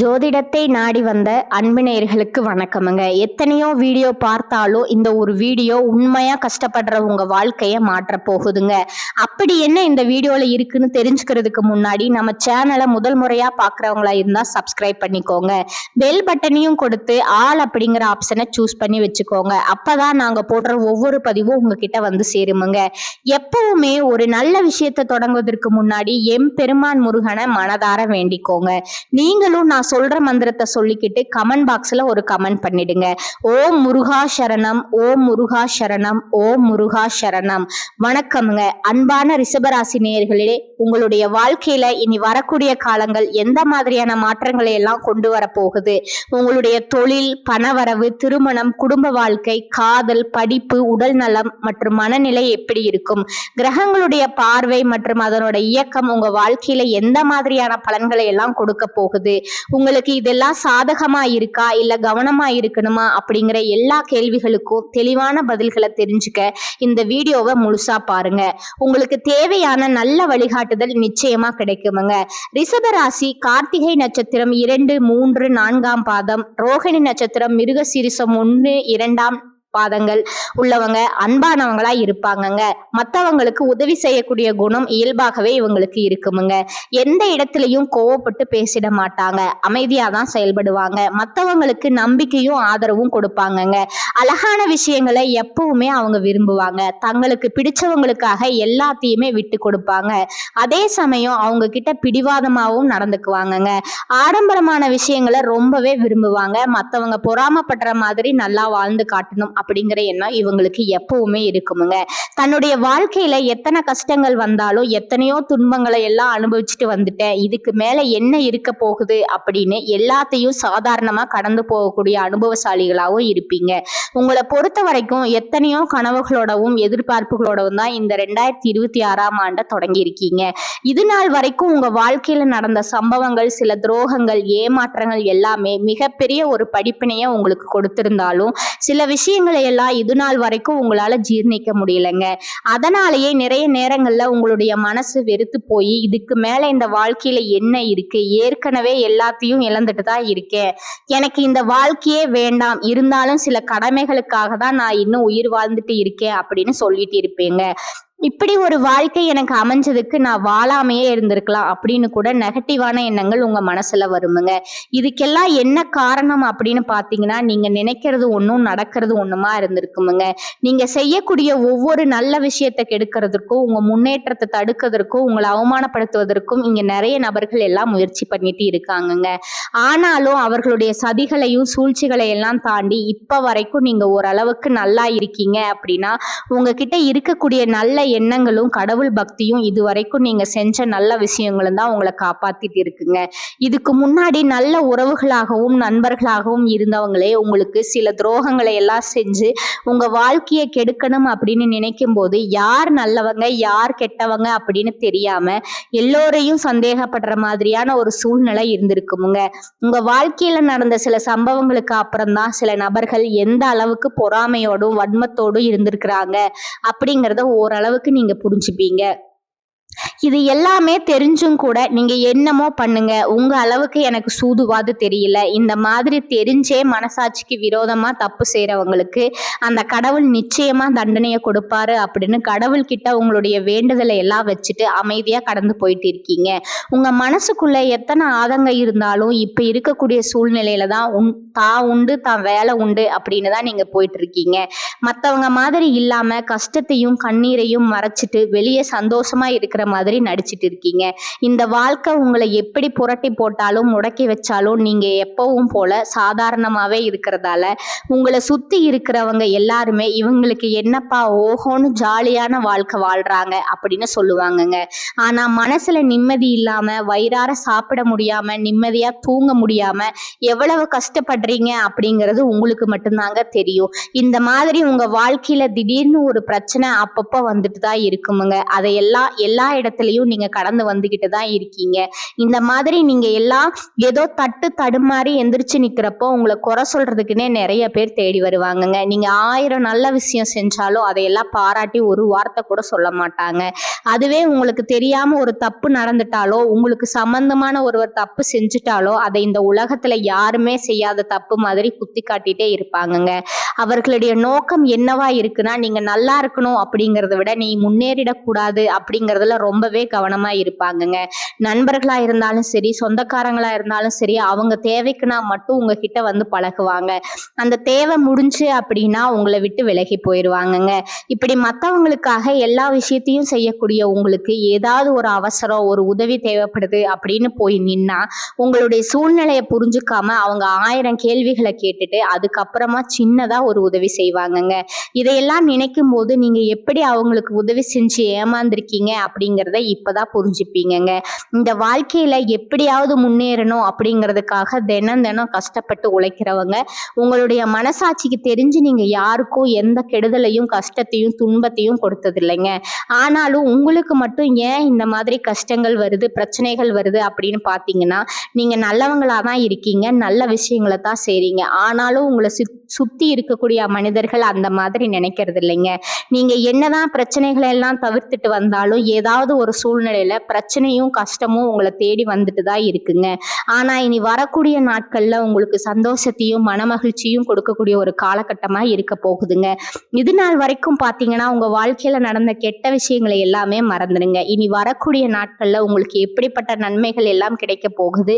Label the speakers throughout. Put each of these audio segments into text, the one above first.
Speaker 1: ஜோதிடத்தை நாடி வந்த அன்பு நேயர்களுக்கு வணக்கமுங்க. எத்தனையோ வீடியோ பார்த்தாலும் இந்த ஒரு வீடியோ உண்மையா கஷ்டப்படுற உங்க வாழ்க்கைய மாற்ற போகுதுங்க. அப்படி என்ன இந்த வீடியோல இருக்குன்னு தெரிஞ்சுக்கிறதுக்கு முன்னாடி நம்ம சேனலை முதல் முறையா பாக்குறவங்களா இருந்தா சப்ஸ்கிரைப் பண்ணிக்கோங்க. பெல் பட்டனையும் கொடுத்து ஆல் அப்படிங்கிற ஆப்ஷனை சூஸ் பண்ணி வச்சுக்கோங்க. அப்பதான் நாங்க போடுற ஒவ்வொரு பதிவும் உங்ககிட்ட வந்து சேருமுங்க. எப்பவுமே ஒரு நல்ல விஷயத்தை தொடங்குவதற்கு முன்னாடி எம்பெருமான் முருகனை மனதார வேண்டிக்கோங்க. நீங்களும் நான் சொல்ற மந்திரத்தை சொல்லிக்கிட்டு கமெண்ட் பாக்ஸ்ல ஒரு கமெண்ட் பண்ணிடுங்க. ஓம் முருகா சரணம், ஓம் முருகா சரணம், ஓம் முருகா சரணம். வணக்கம்ங்க. அன்பான ரிஷபராசி நேயர்களே, உங்களுடைய வாழ்க்கையில இனி வரக்கூடிய காலங்கள் எந்த மாதிரியான மாற்றங்களை எல்லாம் கொண்டு வர போகுது, உங்களுடைய தொழில், பணவரவு, திருமணம், குடும்ப வாழ்க்கை, காதல், படிப்பு, உடல் நலம் மற்றும் மனநிலை எப்படி இருக்கும், கிரகங்களுடைய பார்வை மற்றும் அதனோட இயக்கம் உங்க வாழ்க்கையில எந்த மாதிரியான பலன்களை எல்லாம் கொடுக்க போகுது, உங்களுக்கு இதெல்லாம் சாதகமா இருக்கா இல்ல கவனமா இருக்கணுமா அப்படிங்கிற எல்லா கேள்விகளுக்கும் தெளிவான பதில்களை தெரிஞ்சுக்க இந்த வீடியோவை முழுசா பாருங்க. உங்களுக்கு தேவையான நல்ல வழிகாட்டுதல் நிச்சயமா கிடைக்குமுங்க. ரிஷபராசி கார்த்திகை நட்சத்திரம் 2, 3, 4ஆம் பாதம், ரோகிணி நட்சத்திரம் மிருகசீரிஷம் 1, 2ஆம் பாதங்கள் உள்ளவங்க அன்பானவங்களா இருப்பாங்கங்க. மற்றவங்களுக்கு உதவி செய்யக்கூடிய குணம் இயல்பாகவே இவங்களுக்கு இருக்குமுங்க. எந்த இடத்துலையும் கோவப்பட்டு பேசிட மாட்டாங்க, அமைதியா தான் செயல்படுவாங்க. மற்றவங்களுக்கு நம்பிக்கையும் ஆதரவும் கொடுப்பாங்கங்க. அழகான விஷயங்களை எப்பவுமே அவங்க விரும்புவாங்க. தங்களுக்கு பிடிச்சவங்களுக்காக எல்லாத்தையுமே விட்டு கொடுப்பாங்க. அதே சமயம் அவங்க கிட்ட பிடிவாதமாகவும் நடந்துக்குவாங்கங்க. ஆடம்பரமான விஷயங்களை ரொம்பவே விரும்புவாங்க. மற்றவங்க பொறாமப்படுற மாதிரி நல்லா வாழ்ந்து காட்டணும் அப்படிங்கிற எண்ணம் இவங்களுக்கு எப்பவுமே இருக்குமுங்க. தன்னுடைய வாழ்க்கையில எத்தனை கஷ்டங்கள் வந்தாலும் எத்தனையோ துன்பங்களை எல்லாம் அனுபவிச்சுட்டு வந்துட்டேன், இதுக்கு மேல என்ன இருக்க போகுது அப்படின்னு எல்லாத்தையும் சாதாரணமா கடந்து போகக்கூடிய அனுபவசாலிகளாகவும் இருப்பீங்க. உங்களை பொறுத்த வரைக்கும் எத்தனையோ கனவுகளோடவும் எதிர்பார்ப்புகளோடவும் தான் இந்த 2026ஆம் ஆண்டை தொடங்கி இருக்கீங்க. இது நாள் வரைக்கும் உங்க வாழ்க்கையில நடந்த சம்பவங்கள், சில துரோகங்கள், ஏமாற்றங்கள் எல்லாமே மிகப்பெரிய ஒரு படிப்பினைய உங்களுக்கு கொடுத்திருந்தாலும் சில விஷயங்களை எல்லாம் இது நாள் வரைக்கும் உங்களால ஜீர்ணிக்க முடியலங்க. அதனாலேயே நிறைய நேரங்கள்ல உங்களுடைய மனசு வெறுத்து போய் இதுக்கு மேல இந்த வாழ்க்கையில என்ன இருக்கு, ஏற்கனவே எல்லாத்தையும் இழந்துட்டு தான் இருக்கேன், எனக்கு இந்த வாழ்க்கையே வேண்டாம், இருந்தாலும் சில கடமைகளுக்காக தான் நான் இன்னும் உயிர் வாழ்ந்துட்டு இருக்கேன் அப்படின்னு சொல்லிட்டு இருப்பேங்க. இப்படி ஒரு வாழ்க்கை எனக்கு அமைஞ்சதுக்கு நான் வாழாமையே இருந்திருக்கலாம் அப்படின்னு கூட நெகட்டிவான எண்ணங்கள் உங்க மனசுல வருமுங்க. இதுக்கெல்லாம் என்ன காரணம் அப்படின்னு பாத்தீங்கன்னா, நீங்க நினைக்கிறது ஒன்றும் நடக்கிறது ஒண்ணுமா இருந்திருக்குமுங்க. நீங்க செய்யக்கூடிய ஒவ்வொரு நல்ல விஷயத்தை கெடுக்கிறதுக்கும், உங்க முன்னேற்றத்தை தடுக்கிறதுக்கும், உங்களை அவமானப்படுத்துவதற்கும் இங்க நிறைய நபர்கள் எல்லாம் முயற்சி பண்ணிட்டு இருக்காங்கங்க. ஆனாலும் அவர்களுடைய சதிகளையும் சூழ்ச்சிகளை எல்லாம் தாண்டி இப்ப வரைக்கும் நீங்க ஓரளவுக்கு நல்லா இருக்கீங்க அப்படின்னா உங்ககிட்ட இருக்கக்கூடிய நல்ல எண்ணங்களும் கடவுள் பக்தியும் இதுவரைக்கும் நீங்க செஞ்ச நல்ல விஷயங்களும் தான் உங்களை காப்பாத்திட்டு இருக்குங்க. இதுக்கு முன்னாடி நல்ல உறவுகளாகவும் நண்பர்களாகவும் இருந்தவங்களே உங்களுக்கு சில துரோகங்களை எல்லாம் செஞ்சு உங்க வாழ்க்கையை கெடுக்கணும் அப்படின்னு நினைக்கும் போது யார் நல்லவங்க யார் கெட்டவங்க அப்படின்னு தெரியாம எல்லோரையும் சந்தேகப்படுற மாதிரியான ஒரு சூழ்நிலை இருந்திருக்குமுங்க. உங்க வாழ்க்கையில நடந்த சில சம்பவங்களுக்கு அப்புறம்தான் சில நபர்கள் எந்த அளவுக்கு பொறாமையோடும் வன்மத்தோடும் இருந்திருக்கிறாங்க அப்படிங்கிறத ஓரளவுக்கு நீங்க புரிஞ்சுப்பீங்க. இது எல்லாமே தெரிஞ்சும் கூட நீங்க என்னமோ பண்ணுங்க, உங்க அளவுக்கு எனக்கு சூதுவாது தெரியல, இந்த மாதிரி தெரிஞ்சே மனசாட்சிக்கு விரோதமா தப்பு செய்யறவங்களுக்கு அந்த கடவுள் நிச்சயமா தண்டனையை கொடுப்பாரு அப்படின்னு கடவுள் கிட்ட உங்களுடைய வேண்டுதலை எல்லாம் வச்சுட்டு அமைதியா கடந்து போயிட்டு இருக்கீங்க. உங்க மனசுக்குள்ள எத்தனை ஆதங்கம் இருந்தாலும் இப்ப இருக்கக்கூடிய சூழ்நிலையில தான் தான் உண்டு தான் வேலை உண்டு அப்படின்னு தான் நீங்க போயிட்டு இருக்கீங்க. மற்றவங்க மாதிரி இல்லாம கஷ்டத்தையும் கண்ணீரையும் மறைச்சிட்டு வெளியே சந்தோஷமா இருக்கிற மாதிரி நடிச்சிட்டு இருக்கீங்க. இந்த வாழ்க்கை உங்களை எப்படி புரட்டி போட்டாலும் முடக்கி வச்சாலும் நீங்க எப்பவும் போல சாதாரணமாவே இருக்கிறதால உங்களை சுத்தி இருக்கிறவங்க எல்லாருமே இவங்களுக்கு என்னப்பா ஓஹோன்னு ஜாலியான வாழ்க்கை வாழ்றாங்க அப்படின்னு சொல்லுவாங்கங்க. ஆனா மனசுல நிம்மதி இல்லாம வயிறார சாப்பிட முடியாம நிம்மதியா தூங்க முடியாம எவ்வளவு கஷ்டப்படுறீங்க அப்படிங்கிறது உங்களுக்கு மட்டும்தாங்க தெரியும். இந்த மாதிரி உங்க வாழ்க்கையில திடீர்னு ஒரு பிரச்சனை அப்பப்போ வந்துட்டு தான் இருக்குமுங்க. அதையெல்லாம் எல்லா இடத்துலயும் நீங்க கடந்து வந்துகிட்டு தான் இருக்கீங்க. இந்த மாதிரி நீங்க எல்லாம் ஏதோ தடுமாறி எந்திரிச்சு நிக்கிறப்போ உங்களை குறை சொல்றதுக்குன்னே நிறைய பேர் தேடி வருவாங்கங்க. நீங்க 1000 நல்ல விஷயம் செஞ்சாலும் அதையெல்லாம் பாராட்டி ஒரு வார்த்தை கூட சொல்ல மாட்டாங்க. அதுவே உங்களுக்கு தெரியாம ஒரு தப்பு நடந்துட்டாலோ, உங்களுக்கு சம்பந்தமான ஒருவர் தப்பு செஞ்சுட்டாலோ அதை இந்த உலகத்துல யாருமே செய்யாத தப்பு மாதிரி குத்தி காட்டிட்டே இருப்பாங்கங்க. அவர்களுடைய நோக்கம் என்னவா இருக்குன்னா, நீங்க நல்லா இருக்கணும் அப்படிங்கறத விட நீ முன்னேறிடக்கூடாது அப்படிங்கறதுல ரொம்பவே கவனமா இருப்பாங்கங்க. நண்பர்களா இருந்தாலும் சரி, சொந்தக்காரங்களா இருந்தாலும் சரி, அவங்க தேவைக்குன்னா மட்டும் உங்ககிட்ட வந்து பழகுவாங்க. அந்த தேவை முடிஞ்சு அப்படின்னா உங்களை விட்டு விலகி போயிடுவாங்கங்க. இப்படி மத்தவங்களுக்காக எல்லா விஷயத்தையும் செய்யக்கூடிய உங்களுக்கு ஏதாவது ஒரு அவசரம், ஒரு உதவி தேவைப்படுது அப்படின்னு போய் நின்னா, உங்களுடைய சூழ்நிலையை புரிஞ்சுக்காம அவங்க 1000 கேள்விகளை கேட்டுட்டு அதுக்கப்புறமா சின்னதா ஒரு உதவி செய்வாங்கங்க. இதையெல்லாம் நினைக்கும் போது நீங்க எப்படி அவங்களுக்கு உதவி செஞ்சு ஏமாந்திருக்கீங்க அப்படிங்கிறத இப்பதான் புரிஞ்சுப்பீங்கங்க. இந்த வாழ்க்கையில எப்படியாவது முன்னேறணும் அப்படிங்கிறதுக்காக தினம் தினம் கஷ்டப்பட்டு உழைக்கிறவங்க, உங்களுடைய மனசாட்சிக்கு தெரிஞ்சு நீங்க யாருக்கும் எந்த கெடுதலையும் கஷ்டத்தையும் துன்பத்தையும் கொடுத்தது இல்லைங்க. ஆனாலும் உங்களுக்கு மட்டும் ஏன் இந்த மாதிரி கஷ்டங்கள் வருது, பிரச்சனைகள் வருது அப்படின்னு பாத்தீங்கன்னா, நீங்க நல்லவங்களா தான் இருக்கீங்க, நல்ல விஷயங்களை தான் செய்றீங்க. ஆனாலும் உங்களை சுத்தி இருக்கக்கூடிய மனிதர்கள் அந்த மாதிரி நினைக்கிறது இல்லைங்க. நீங்க என்னதான் பிரச்சனைகளை எல்லாம் தவிர்த்துட்டு வந்தாலும் ஏதாவது ஒரு சூழ்நிலையில பிரச்சனையும் கஷ்டமும் உங்களை தேடி வந்துட்டு தான் இருக்குங்க. ஆனா இனி வரக்கூடிய நாட்கள்ல உங்களுக்கு சந்தோஷத்தையும் மனமகிழ்ச்சியும் கொடுக்கக்கூடிய ஒரு காலகட்டமா இருக்க போகுதுங்க. இது நாள் வரைக்கும் பாத்தீங்கன்னா உங்க வாழ்க்கையில நடந்த கெட்ட விஷயங்களை எல்லாமே மறந்துடுங்க. இனி வரக்கூடிய நாட்கள்ல உங்களுக்கு எப்படிப்பட்ட நன்மைகள் எல்லாம் கிடைக்க போகுது,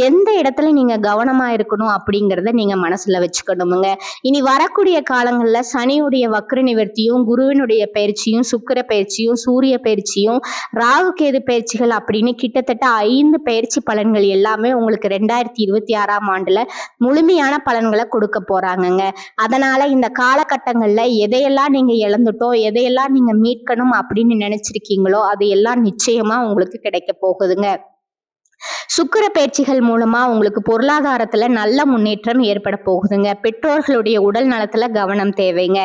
Speaker 1: எந்த இடத்துல நீங்க கவனமா இருக்கணும் அப்படிங்கறத நீங்க மனசுல வச்சுக்கணுமுங்க. இனி வரக்கூடிய காலங்கள்ல சனியுடைய வக்ர நிவர்த்தியும், குருவினுடைய பயிற்சியும், சுக்கிர பயிற்சியும், சூரிய பயிற்சியும், ராகு கேது பயிற்சிகள் அப்படின்னு கிட்டத்தட்ட 5 பயிற்சி பலன்கள் எல்லாமே உங்களுக்கு 2026ஆம் ஆண்டுல முழுமையான பலன்களை கொடுக்க போறாங்கங்க. அதனால இந்த காலகட்டங்கள்ல எதையெல்லாம் நீங்க இழந்துட்டோம், எதையெல்லாம் நீங்க மீட்கணும் அப்படின்னு நினைச்சிருக்கீங்களோ அது எல்லாம் நிச்சயமா உங்களுக்கு கிடைக்க போகுதுங்க. சுக்கிர பயிற்சிகள் மூலமா உங்களுக்கு பொருளாதாரத்துல நல்ல முன்னேற்றம் ஏற்பட போகுதுங்க. பெற்றோர்களுடைய உடல் நலத்துல கவனம் தேவைங்க.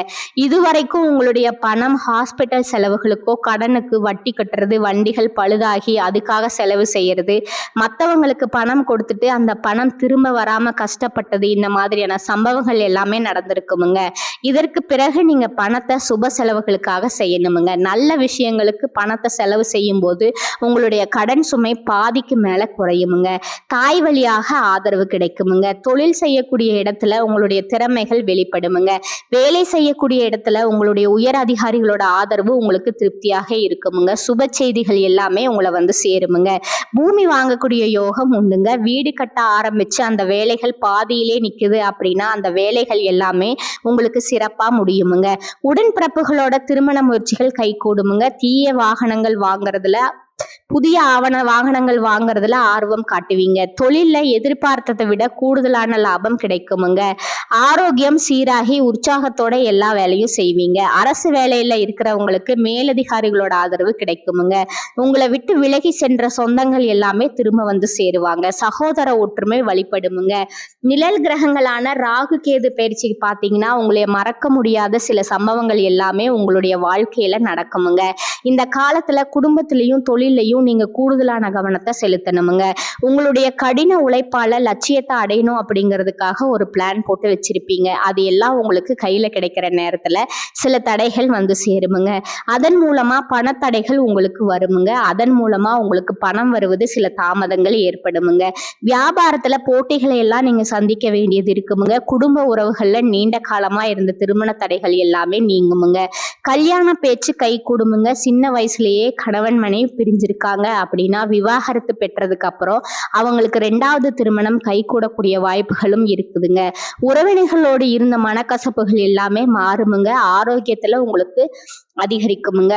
Speaker 1: இதுவரைக்கும் உங்களுடைய பணம் ஹாஸ்பிட்டல் செலவுகளுக்கோ, கடனுக்கு வட்டி கட்டுறது, வண்டிகள் பழுதாகி அதுக்காக செலவு செய்யறது, மற்றவங்களுக்கு பணம் கொடுத்துட்டு அந்த பணம் திரும்ப வராம கஷ்டப்பட்டது, இந்த மாதிரியான சம்பவங்கள் எல்லாமே நடந்திருக்குமுங்க. இதற்கு பிறகு நீங்க பணத்தை சுப செலவுகளுக்காக செய்யணுமுங்க. நல்ல விஷயங்களுக்கு பணத்தை செலவு செய்யும் போது உங்களுடைய கடன் சுமை பாதிக்கு மேல குறையுமுங்க. தாய் வழியாக ஆதரவு கிடைக்குமுங்க. தொழில் செய்யக்கூடிய இடத்துல உங்களுடைய திறமைகள் வெளிப்படுமுங்க. வேலை செய்யக்கூடிய இடத்துல உங்களுடைய உயர் அதிகாரிகளோட ஆதரவு உங்களுக்கு திருப்தியாக இருக்குமுங்க. சுப செய்திகள் எல்லாமே உங்களை வந்து சேருமுங்க. பூமி வாங்கக்கூடிய யோகம் உண்டுங்க. வீடு கட்ட ஆரம்பிச்சு அந்த வேலைகள் பாதியிலே நிக்குது அப்படின்னா அந்த வேலைகள் எல்லாமே உங்களுக்கு சிறப்பா முடியுமுங்க. உடன்பிறப்புகளோட திருமண முயற்சிகள் கைகூடுமுங்க. தீய வாகனங்கள் வாங்குறதுல, புதிய வாகனங்கள் வாங்குறதுல ஆர்வம் காட்டுவீங்க. தொழில்ல எதிர்பார்த்ததை விட கூடுதலான லாபம் கிடைக்குமுங்க. ஆரோக்கியம் சீராகி உற்சாகத்தோட எல்லா வேலையும் செய்வீங்க. அரசு வேலையில இருக்கிறவங்களுக்கு மேலதிகாரிகளோட ஆதரவு கிடைக்குமுங்க. உங்களை விட்டு விலகி சென்ற சொந்தங்கள் எல்லாமே திரும்ப வந்து சேருவாங்க. சகோதர ஒற்றுமை வழிபடுமுங்க. நிழல் கிரகங்களான ராகு கேது பயிற்சிக்கு பாத்தீங்கன்னா உங்களை மறக்க முடியாத சில சம்பவங்கள் எல்லாமே உங்களுடைய வாழ்க்கையில நடக்குமுங்க. இந்த காலத்துல குடும்பத்திலையும் தொழிலையும் நீங்க கூடுதலான கவனத்தை செலுத்தணுமுங்க. உங்களுடைய கடின உழைப்பால லட்சியத்தை அடையணும் அப்படிங்கிறதுக்காக ஒரு பிளான் போட்டு வச்சிருப்பீங்க. அது எல்லாம் உங்களுக்கு கையில கிடைக்கிற நேரத்துல சில தடைகள் வந்து சேருமுங்க. அதன் மூலமா பணத்தடைகள் உங்களுக்கு வருமுங்க. அதன் மூலமா உங்களுக்கு பணம் வருவது சில தாமதங்கள் ஏற்படுமுங்க. வியாபாரத்துல போட்டிகளை எல்லாம் நீங்க சந்திக்க வேண்டியது இருக்குமுங்க. குடும்ப உறவுகள்ல நீண்ட காலமா இருந்த திருமண தடைகள் எல்லாமே நீங்குமுங்க. கல்யாண பேச்சு கை கூடுமுங்க. சின்ன வயசுலயே கணவன் மனைவி பிரிஞ்சிருக்காங்க அப்படின்னா விவாகரத்து பெற்றதுக்கு அப்புறம் அவங்களுக்கு 2வது திருமணம் கை கூடக்கூடிய வாய்ப்புகளும் இருக்குதுங்க. உறவினர்களோடு இருந்த மனக்கசப்புகள் எல்லாமே மாறுமுங்க. ஆரோக்கியத்துல உங்களுக்கு அதிகரிக்குமுங்க.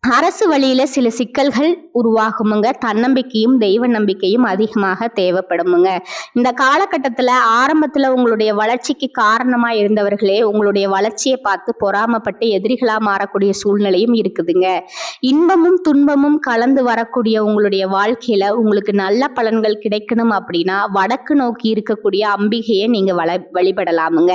Speaker 1: அரசு வழியில சில சிக்கல்கள் உருவாகுமுங்க. தன்னம்பிக்கையும் தெய்வ நம்பிக்கையும் அதிகமாக தேவைப்படுமுங்க. இந்த காலகட்டத்துல ஆரம்பத்துல உங்களுடைய வளர்ச்சிக்கு காரணமா இருந்தவர்களே உங்களுடைய வளர்ச்சியை பார்த்து பொறாமப்பட்டு எதிரிகளா மாறக்கூடிய சூழ்நிலையும் இருக்குதுங்க. இன்பமும் துன்பமும் கலந்து வரக்கூடிய உங்களுடைய வாழ்க்கையில உங்களுக்கு நல்ல பலன்கள் கிடைக்கணும் அப்படின்னா வடக்கு நோக்கி இருக்கக்கூடிய அம்பிகையை நீங்க வழிபடலாமுங்க.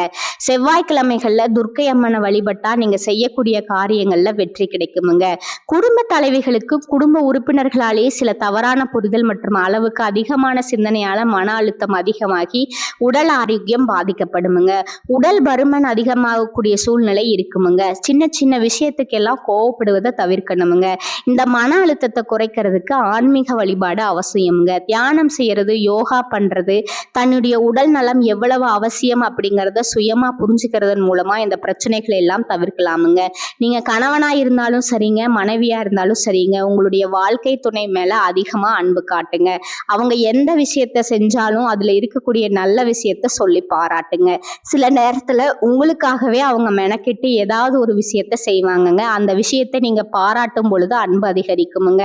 Speaker 1: செவ்வாய்க்கிழமைகள்ல துர்க்கை அம்மனை வழிபட்டா நீங்க செய்யக்கூடிய காரியங்கள்ல வெற்றி கிடைக்குமுங்க. குடும்ப தலைவிகளுக்கு குடும்ப உறுப்பினர்களாலே சில தவறான புரிதல் மற்றும் அளவுக்கு அதிகமான சிந்தனையால மன அழுத்தம் அதிகமாகி உடல் ஆரோக்கியம் பாதிக்கப்படுமுங்க. உடல் பருமன் அதிகமாகக்கூடிய சூழ்நிலை இருக்குமுங்க. சின்ன சின்ன விஷயத்துக்கெல்லாம் கோவப்படுவதை தவிர்க்கணுமுங்க. இந்த மன அழுத்தத்தை குறைக்கிறதுக்கு ஆன்மீக வழிபாடு அவசியமுங்க. தியானம் செய்யறது, யோகா பண்றது, தன்னுடைய உடல் நலம் எவ்வளவு அவசியம் அப்படிங்கிறத சுயமா புரிஞ்சுக்கிறதன் மூலமா இந்த பிரச்சனைகளை எல்லாம் தவிர்க்கலாமுங்க. நீங்க கணவனா இருந்தாலும் சரிங்க, மனைவியா இருந்தாலும் சரிங்க, உங்களுடைய வாழ்க்கை துணை மேல அதிகமா அன்பு காட்டுங்க. அவங்க எந்த விஷயத்த செஞ்சாலும் அதுல இருக்கக்கூடிய நல்ல விஷயத்த சொல்லி பாராட்டுங்க. சில நேரத்துல உங்களுக்காகவே அவங்க மெனக்கெட்டு ஏதாவது ஒரு விஷயத்த செய்வாங்கங்க. அந்த விஷயத்தை நீங்க பாராட்டும் பொழுது அன்பு அதிகரிக்குமுங்க.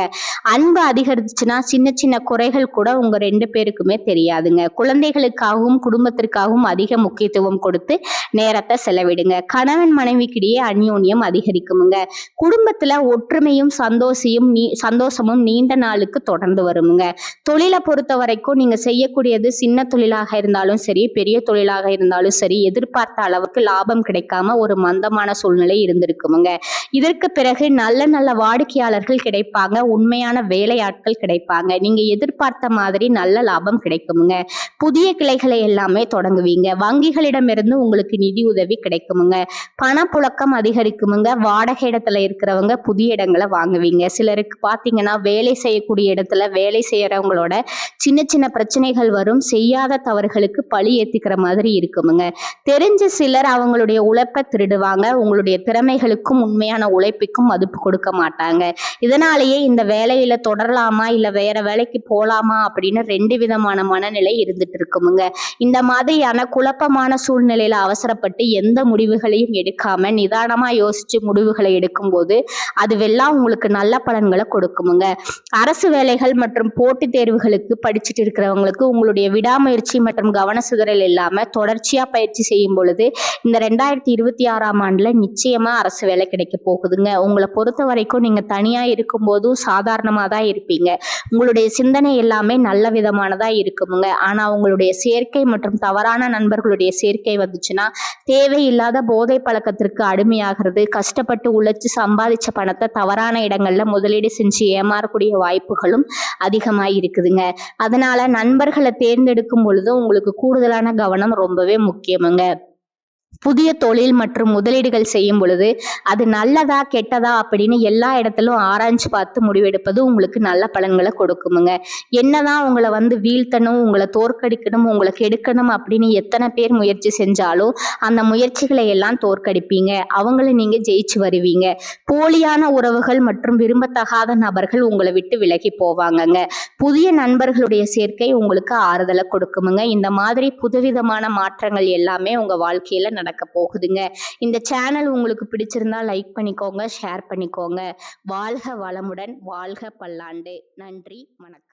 Speaker 1: அன்பு அதிகரிச்சுன்னா சின்ன சின்ன குறைகள் கூட உங்க 2 பேருக்குமே தெரியாதுங்க. குழந்தைகளுக்காகவும் குடும்பத்திற்காகவும் அதிக முக்கியத்துவம் கொடுத்து நேரத்தை செலவிடுங்க. கணவன் மனைவிக்கிடையே அந்யோன்யம் அதிகரிக்குமுங்க. குடும்பத்துல ஒற்றுமையும் சந்தோஷமும் நீண்ட நாளுக்கு தொடர்ந்து வருமுங்க. தொழிலை பொறுத்த வரைக்கும் நீங்க செய்யக்கூடியது சின்ன தொழிலாக இருந்தாலும் சரி, பெரிய தொழிலாக இருந்தாலும் சரி, எதிர்பார்த்த அளவுக்கு லாபம் கிடைக்காம ஒரு மந்தமான சூழ்நிலை இருந்திருக்குமுங்க. இதற்கு பிறகு நல்ல நல்ல வாடிக்கையாளர்கள் கிடைப்பாங்க. உண்மையான வேலையாட்கள் கிடைப்பாங்க. நீங்க எதிர்பார்த்த மாதிரி நல்ல லாபம் கிடைக்குமுங்க. புதிய கிளைகளை எல்லாமே தொடங்குவீங்க. வங்கிகளிடமிருந்து உங்களுக்கு நிதி உதவி கிடைக்குமுங்க. பணப்புழக்கம் அதிகரிக்குமுங்க. வாடகை இடத்துல இருக்கிறவங்க புதிய இடங்களை வாங்குவீங்க. சிலருக்கு பார்த்தீங்கன்னா வேலை செய்யக்கூடிய இடத்துல வேலை செய்யறவங்களோட சின்ன சின்ன பிரச்சனைகள் வரும். செய்யாத தவறுகளுக்கு பழி ஏத்திக்கிற மாதிரி இருக்குமுங்க. தெரிஞ்ச சிலர் அவங்களுடைய உழைப்பை திருடுவாங்க. உங்களுடைய திறமைகளுக்கும் உண்மையான உழைப்புக்கும் மதிப்பு கொடுக்க மாட்டாங்க. இதனாலேயே இந்த வேலையில தொடரலாமா இல்ல வேற வேலைக்கு போலாமா அப்படின்னு 2 விதமான மனநிலை இருந்துட்டு இருக்குமுங்க. இந்த மாதிரியான குழப்பமான சூழ்நிலையில அவசரப்பட்டு எந்த முடிவுகளையும் எடுக்காம நிதானமா யோசிச்சு முடிவுகளை எடுக்கும்போது அதுவெல்லாம் உங்களுக்கு நல்ல பலன்களை கொடுக்குமுங்க. அரசு வேலைகள் மற்றும் போட்டித் தேர்வுகளுக்கு படிச்சுட்டு இருக்கிறவங்களுக்கு உங்களுடைய விடாமுயற்சி மற்றும் கவன சிதறல் இல்லாம தொடர்ச்சியா பயிற்சி செய்யும் பொழுது இந்த 2026ஆம் ஆண்டுல நிச்சயமா அரசு வேலை கிடைக்க போகுதுங்க. உங்களை பொறுத்த வரைக்கும் நீங்க தனியா இருக்கும்போதும் சாதாரணமா தான் இருப்பீங்க. உங்களுடைய சிந்தனை எல்லாமே நல்ல விதமானதா இருக்குமுங்க. ஆனா உங்களுடைய சேர்க்கை மற்றும் தவறான நண்பர்களுடைய சேர்க்கை வந்துச்சுன்னா தேவையில்லாத போதை பழக்கத்திற்கு அடிமையாகிறது. கஷ்டப்பட்டு உழைச்சு சம்பாதிச்ச பணத்தை தவறான இடங்கள்ல முதலீடு செஞ்சு ஏமாறக்கூடிய வாய்ப்புகளும் அதிகமாக இருக்குதுங்க. அதனால நண்பர்களை தேர்ந்தெடுக்கும் பொழுது உங்களுக்கு கூடுதலான கவனம் ரொம்பவே முக்கியமுங்க. புதிய தொழில் மற்றும் முதலீடுகள் செய்யும் பொழுது அது நல்லதா கெட்டதா அப்படின்னு எல்லா இடத்திலும் ஆராய்ஞ்சு பார்த்து முடிவெடுப்பது உங்களுக்கு நல்ல பலன்களை கொடுக்குமுங்க. என்னதான் உங்களை வீழ்த்தணும், உங்களை தோற்கடிக்கணும், உங்களை கெடுக்கணும் அப்படின்னு எத்தனை பேர் முயற்சி செஞ்சாலும் அந்த முயற்சிகளை எல்லாம் தோற்கடிப்பீங்க. அவங்கள நீங்க ஜெயிச்சு வருவீங்க. போலியான உறவுகள் மற்றும் விரும்பத்தகாத நபர்கள் உங்களை விட்டு விலகி போவாங்கங்க. புதிய நண்பர்களுடைய சேர்க்கை உங்களுக்கு ஆறுதலை கொடுக்குமுங்க. இந்த மாதிரி புதுவிதமான மாற்றங்கள் எல்லாமே உங்க வாழ்க்கையில நடக்க போகுதுங்க. இந்த சேனல் உங்களுக்கு பிடிச்சிருந்தா லைக் பண்ணிக்கோங்க, ஷேர் பண்ணிக்கோங்க. வாழ்க வளமுடன், வாழ்க பல்லாண்டு. நன்றி, வணக்கம்.